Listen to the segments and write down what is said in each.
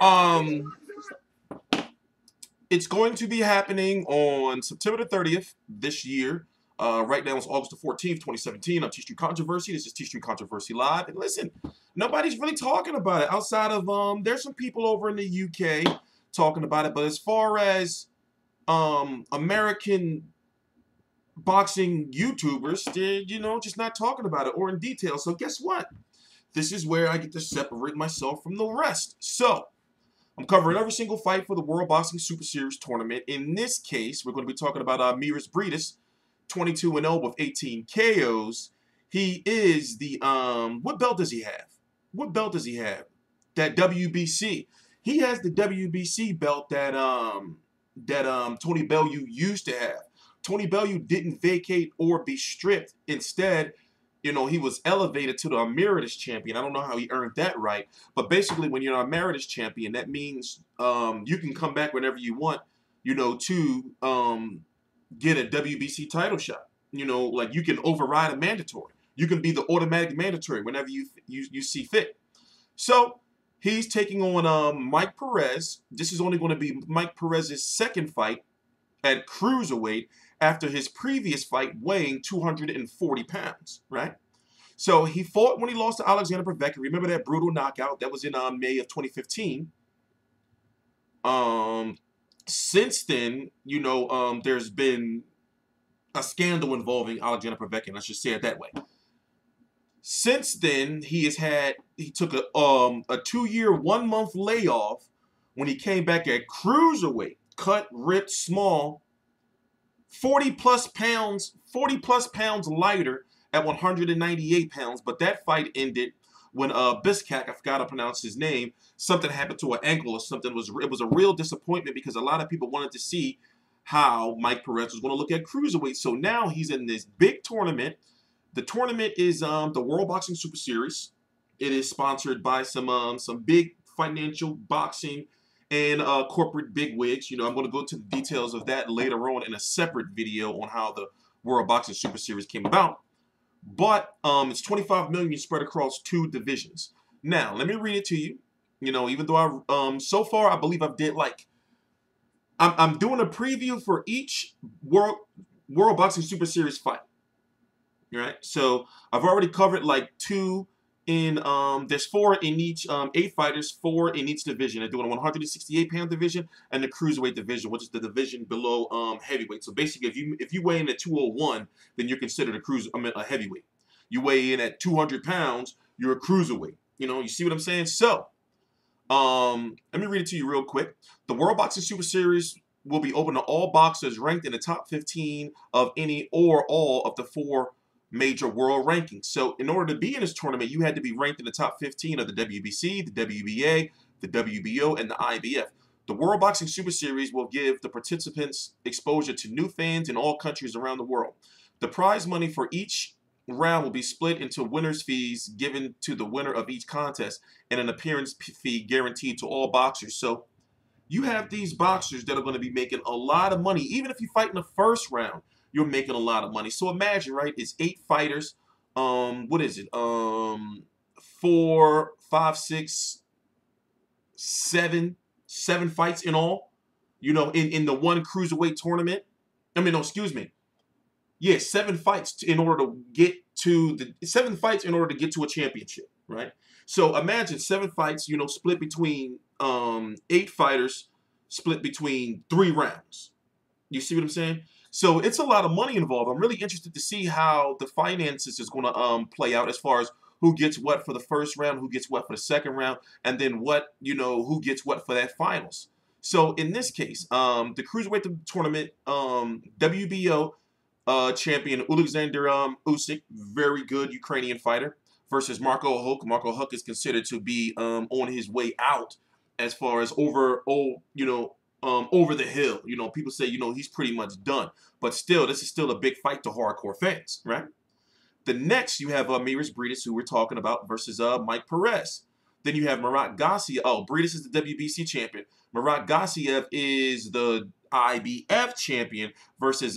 Um, it's going to be happening on September the 30th this year. Right now it's August the 14th, 2017. I'm T Street Controversy. This is T Street Controversy Live. And listen, nobody's really talking about it outside of there's some people over in the UK talking about it, but as far as American boxing YouTubers, they're, just not talking about it or in detail. So guess what? This is where I get to separate myself from the rest. So I'm covering every single fight for the World Boxing Super Series tournament. In this case, we're going to be talking about Briedis, 22-0 with 18 KOs. He is the what belt does he have? What belt does he have? That WBC. He has the WBC belt that Tony Bellew used to have. Tony Bellew didn't vacate or be stripped. Instead, he was elevated to the emeritus champion. I don't know how he earned that right. But basically, when you're an emeritus champion, that means you can come back whenever you want, to get a WBC title shot. Like you can override a mandatory. You can be the automatic mandatory whenever you see fit. So he's taking on Mike Perez. This is only going to be Mike Perez's second fight at Cruiserweight after his previous fight weighing 240 pounds, right? So he fought when he lost to Alexander Perez. Remember that brutal knockout? That was in May of 2015. Since then, there's been a scandal involving Alexander Perez. Let's just say it that way. Since then, he took a 2-year, 1-month layoff when he came back at Cruiserweight, cut, ripped, small, 40 plus pounds lighter at 198 pounds. But that fight ended when Biscak, I forgot to pronounce his name, something happened to an ankle or something. It was a real disappointment because a lot of people wanted to see how Mike Perez was going to look at Cruiserweight. So now he's in this big tournament. The tournament is the World Boxing Super Series. It is sponsored by some big financial boxing and corporate bigwigs. I'm going to go to the details of that later on in a separate video on how the World Boxing Super Series came about. But it's $25 million spread across 2 divisions. Now, let me read it to you. Even though so far I believe I've did I'm doing a preview for each World Boxing Super Series fight. Right? So I've already covered 2 in there's 4 in each 8 fighters, 4 in each division. They're doing a 168-pound division and the Cruiserweight division, which is the division below heavyweight. So basically, if you weigh in at 201, then you're considered a heavyweight. You weigh in at 200 pounds, you're a cruiserweight. You see what I'm saying? So let me read it to you real quick. The World Boxing Super Series will be open to all boxers ranked in the top 15 of any or all of the 4 major world rankings. So in order to be in this tournament, you had to be ranked in the top 15 of the WBC, the WBA, the WBO, and the IBF. The World Boxing Super Series will give the participants exposure to new fans in all countries around the world. The prize money for each round will be split into winners' fees given to the winner of each contest and an appearance fee guaranteed to all boxers. So you have these boxers that are going to be making a lot of money. Even if you fight in the first round, you're making a lot of money. So imagine, right? It's 8 fighters. What is it? 4, 5, 6, 7 fights in all. In the one cruiserweight tournament. I mean, no, excuse me. Yeah, 7 fights in order to get to a championship, right? So imagine 7 fights, split between 8 fighters, split between 3 rounds. You see what I'm saying? So it's a lot of money involved. I'm really interested to see how the finances is going to play out as far as who gets what for the first round, who gets what for the second round, and then who gets what for that finals. So in this case, the Cruiserweight tournament, WBO champion Alexander Usyk, very good Ukrainian fighter, versus Marco Huck. Marco Huck is considered to be on his way out as far as over the hill. People say, he's pretty much done. But still, this is still a big fight to hardcore fans, right? The next, you have Briedis, who we're talking about, versus Mike Perez. Then you have Murat Gassiev. Oh, Briedis is the WBC champion. Murat Gassiev is the IBF champion, versus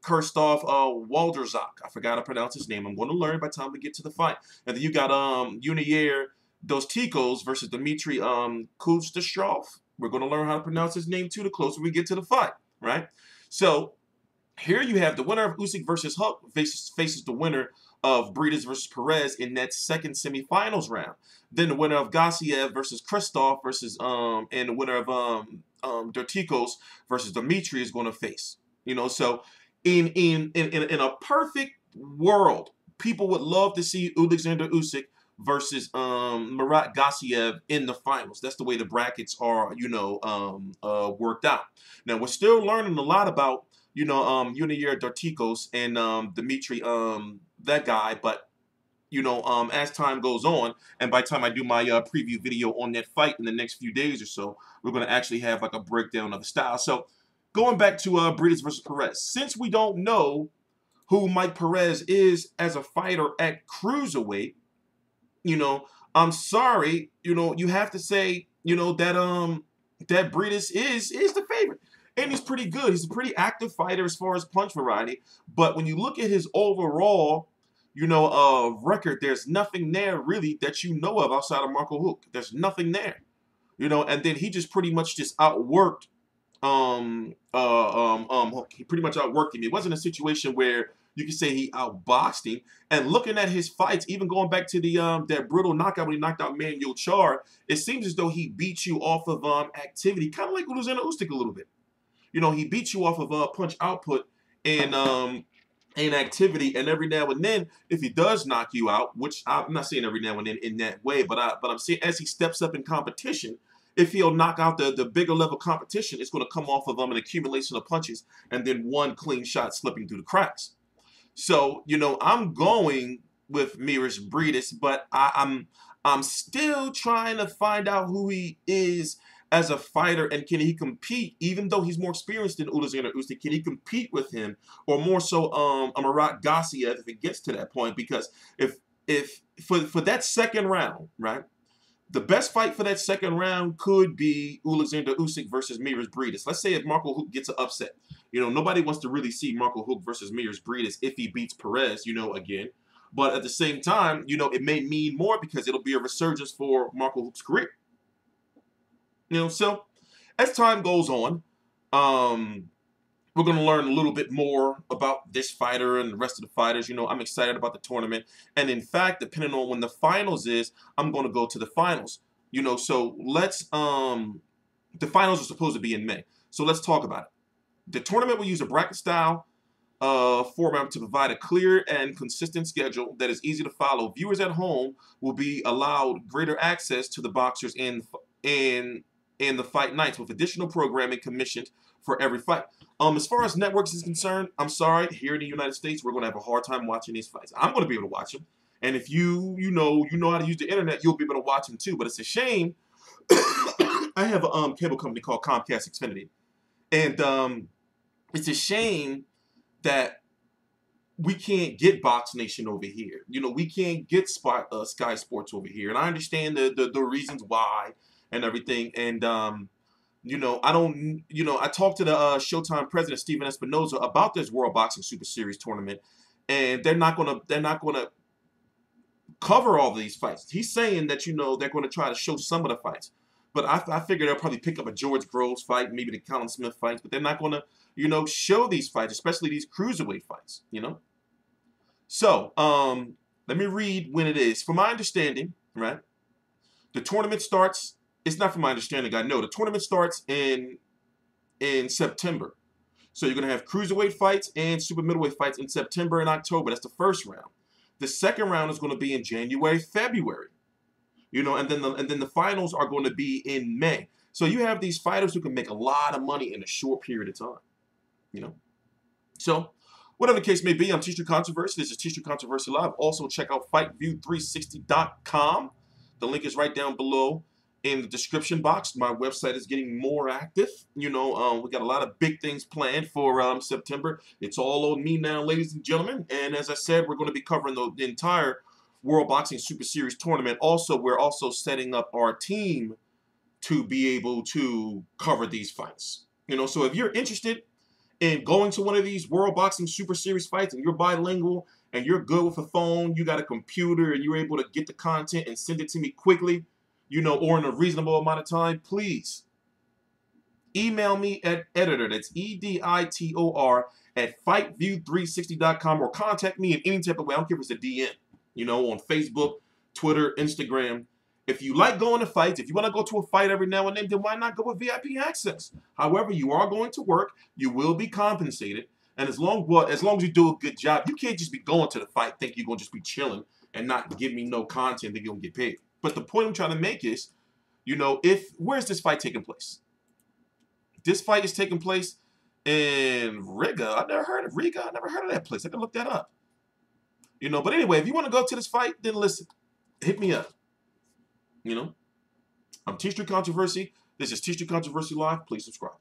Kirstoff Walderzak. I forgot to pronounce his name. I'm going to learn by the time we get to the fight. And then you got Unier Dos Ticos versus Dmitry Kudryashov. We're going to learn how to pronounce his name too the closer we get to the fight, right? So here you have the winner of Usyk versus Huck faces the winner of Briedis versus Perez in that second semifinals round. Then the winner of Gassiev versus Kristov versus and the winner of Dorticos versus Dimitri is going to face. You know, so in a perfect world, people would love to see Alexander Usyk versus Murat Gassiev in the finals. That's the way the brackets are, you know, worked out. Now we're still learning a lot about, you know, Unier Dorticos and Dimitri, that guy, but you know, as time goes on, and by the time I do my preview video on that fight in the next few days or so, we're going to actually have like a breakdown of the style. So going back to Briedis versus Perez, since we don't know who Mike Perez is as a fighter at cruiserweight, you know, I'm sorry, you know, you have to say, you know, that that Briedis is the favorite. And he's pretty good. He's a pretty active fighter as far as punch variety. But when you look at his overall, you know, record, there's nothing there really that you know of outside of Marco Huck. There's nothing there, you know. And then he just pretty much just outworked Huck. He pretty much outworked him. It wasn't a situation where you could say he outboxed him. And looking at his fights, even going back to the that brutal knockout when he knocked out Manuel Char, it seems as though he beat you off of activity, kind of like Alexander Usyk a little bit. You know, he beats you off of punch output and activity, and every now and then, if he does knock you out, which I'm not saying every now and then in that way, but I'm saying as he steps up in competition, if he'll knock out the bigger level competition, it's going to come off of an accumulation of punches and then one clean shot slipping through the cracks. So, you know, I'm going with Miris Briedis, but I'm still trying to find out who he is as a fighter, and can he compete, even though he's more experienced than Alexander Usyk, can he compete with him, or more so a Murat Gassiev if it gets to that point? Because if for that second round, right, the best fight for that second round could be Alexander Usyk versus Miris Briedis. Let's say if Marco Huck gets an upset. You know, nobody wants to really see Marco Huck versus Miris Briedis if he beats Perez, you know, again. But at the same time, you know, it may mean more because it'll be a resurgence for Marco Huck's career. You know, so as time goes on, we're going to learn a little bit more about this fighter and the rest of the fighters. You know, I'm excited about the tournament. And in fact, depending on when the finals is, I'm going to go to the finals. You know, so let's, the finals are supposed to be in May. So let's talk about it. The tournament will use a bracket style format to provide a clear and consistent schedule that is easy to follow. Viewers at home will be allowed greater access to the boxers in the fight nights, with additional programming commissioned for every fight. As far as networks is concerned, I'm sorry, here in the United States, we're going to have a hard time watching these fights. I'm going to be able to watch them, and if you know how to use the internet, you'll be able to watch them too. But it's a shame. I have a cable company called Comcast Xfinity, and it's a shame that we can't get Box Nation over here. You know, we can't get Sky Sports over here, and I understand the reasons why and everything. And you know, I talked to the Showtime president Steven Espinoza about this World Boxing Super Series tournament, and they're not gonna cover all these fights. He's saying that, you know, they're going to try to show some of the fights, but I figure they'll probably pick up a George Groves fight, maybe the Colin Smith fights, but they're not going to, you know, show these fights, especially these cruiserweight fights. You know, so let me read when it is. From my understanding, right, the tournament starts. It's not from my understanding. I know the tournament starts in September. So you're going to have cruiserweight fights and super middleweight fights in September and October. That's the first round. The second round is going to be in January, February. You know, and then the finals are going to be in May. So you have these fighters who can make a lot of money in a short period of time. You know. So whatever the case may be, I'm T-Street Controversy. This is T-Street Controversy Live. Also check out FightView360.com. The link is right down below in the description box. My website is getting more active. You know, we got a lot of big things planned for September. It's all on me now, ladies and gentlemen. And as I said, we're going to be covering the entire World Boxing Super Series tournament. Also, we're also setting up our team to be able to cover these fights. You know, so if you're interested in going to one of these World Boxing Super Series fights and you're bilingual and you're good with a phone, you got a computer and you're able to get the content and send it to me quickly, you know, or in a reasonable amount of time, please email me at editor, that's editor, at fightview360.com, or contact me in any type of way. I don't care if it's a DM, you know, on Facebook, Twitter, Instagram. If you like going to fights, if you want to go to a fight every now and then why not go with VIP access? However, you are going to work, you will be compensated, and as long as you do a good job, you can't just be going to the fight, think you're going to just be chilling and not give me no content that you're going to get paid. But the point I'm trying to make is, you know, where's this fight taking place? This fight is taking place in Riga. I've never heard of Riga. I never heard of that place. I can look that up. You know, but anyway, if you want to go to this fight, then listen, hit me up. You know, I'm T Street Controversy. This is T Street Controversy Live. Please subscribe.